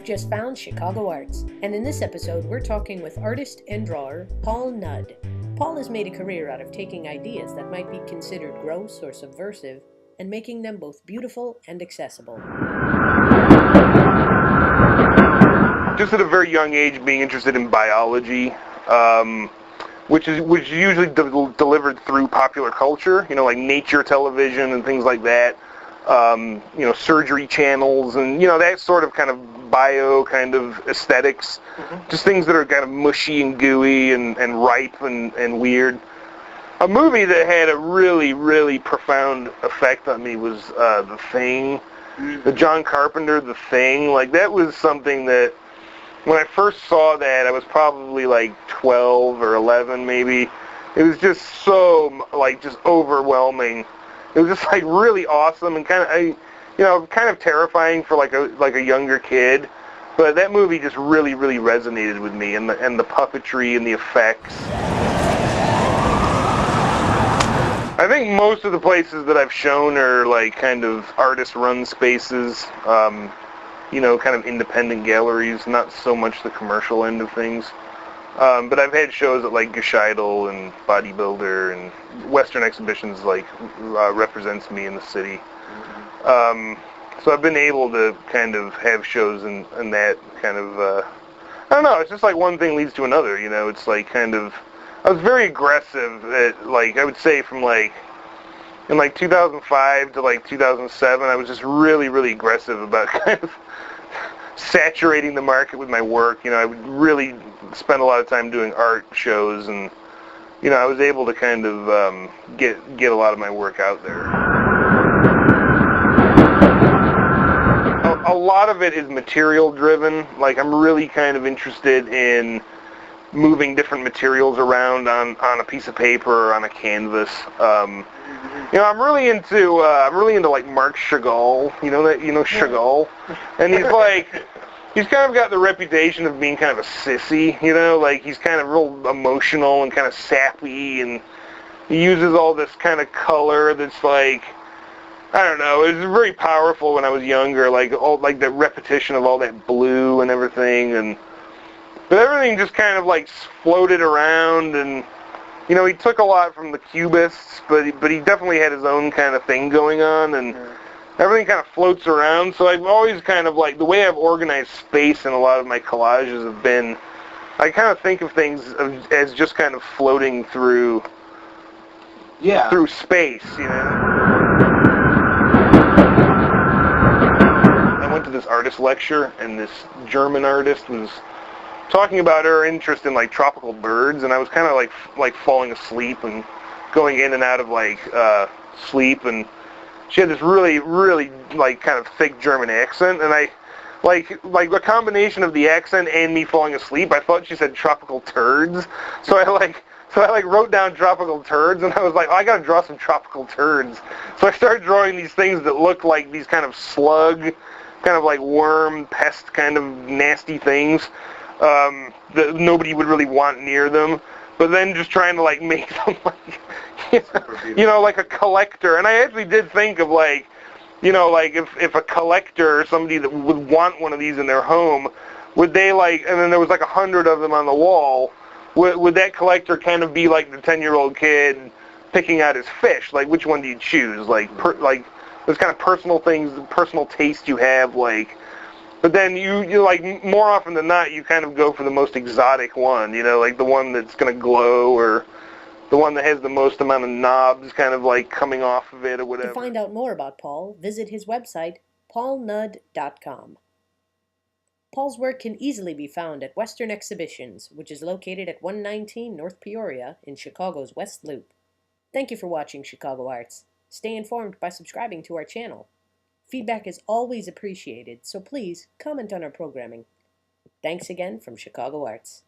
just found Chicago Arts, and in this episode we're talking with artist and drawer Paul Nudd. Paul has made a career out of taking ideas that might be considered gross or subversive and making them both beautiful and accessible. Just at a very young age being interested in biology, which is usually delivered through popular culture, like nature television and things like that, surgery channels and, that sort of kind of bio kind of aesthetics, just things that are kind of mushy and gooey and ripe and weird. A movie that had a really, really profound effect on me was The Thing, the John Carpenter The Thing. Like, that was something that, when I first saw that, I was probably like 12 or 11 maybe. It was just so, just overwhelming. It was just really awesome and kind of terrifying for like a younger kid. But that movie just really, really resonated with me, and the puppetry and the effects. I think most of the places that I've shown are kind of artist-run spaces, kind of independent galleries, not so much the commercial end of things. But I've had shows at Gescheidel and Bodybuilder, and Western Exhibitions represents me in the city. So I've been able to kind of have shows in that kind of, I don't know, it's just one thing leads to another, it's I was very aggressive at, I would say from in 2005 to 2007, I was just really, really aggressive about kind of saturating the market with my work. I would really spend a lot of time doing art shows, and I was able to kind of get a lot of my work out there. A lot of it is material driven. I'm really kind of interested in moving different materials around on a piece of paper or on a canvas. I'm really into Marc Chagall. Chagall, and he's kind of got the reputation of being kind of a sissy. He's kind of real emotional and kind of sappy, and he uses all this kind of color that's I don't know, it was very powerful when I was younger, the repetition of all that blue and everything, but everything just kind of floated around, and he took a lot from the Cubists, but he definitely had his own kind of thing going on, and everything kind of floats around. So I've always kind of the way I've organized space in a lot of my collages have been, I kind of think of things as just kind of floating through space, I went to this artist lecture, and this German artist was talking about her interest in tropical birds, and I was kind of falling asleep and going in and out of sleep, and she had this really, really kind of thick German accent, and I a combination of the accent and me falling asleep, I thought she said tropical turds, so I wrote down tropical turds, and I was I gotta draw some tropical turds. So I started drawing these things that looked like these kind of slug, kind of worm, pest kind of nasty things that nobody would really want near them. But then just trying to make them like a collector. And I actually did think of if a collector or somebody that would want one of these in their home, would they and then there was 100 of them on the wall. Would that collector kind of be the 10-year-old kid picking out his fish? Which one do you choose? Those kind of personal things, personal taste you have, but then you more often than not, you kind of go for the most exotic one, the one that's going to glow, or the one that has the most amount of knobs kind of coming off of it or whatever. To find out more about Paul, visit his website, paulnudd.com. Paul's work can easily be found at Western Exhibitions, which is located at 119 North Peoria in Chicago's West Loop. Thank you for watching Chicago Arts. Stay informed by subscribing to our channel. Feedback is always appreciated, so please comment on our programming. Thanks again from Chicago Arts.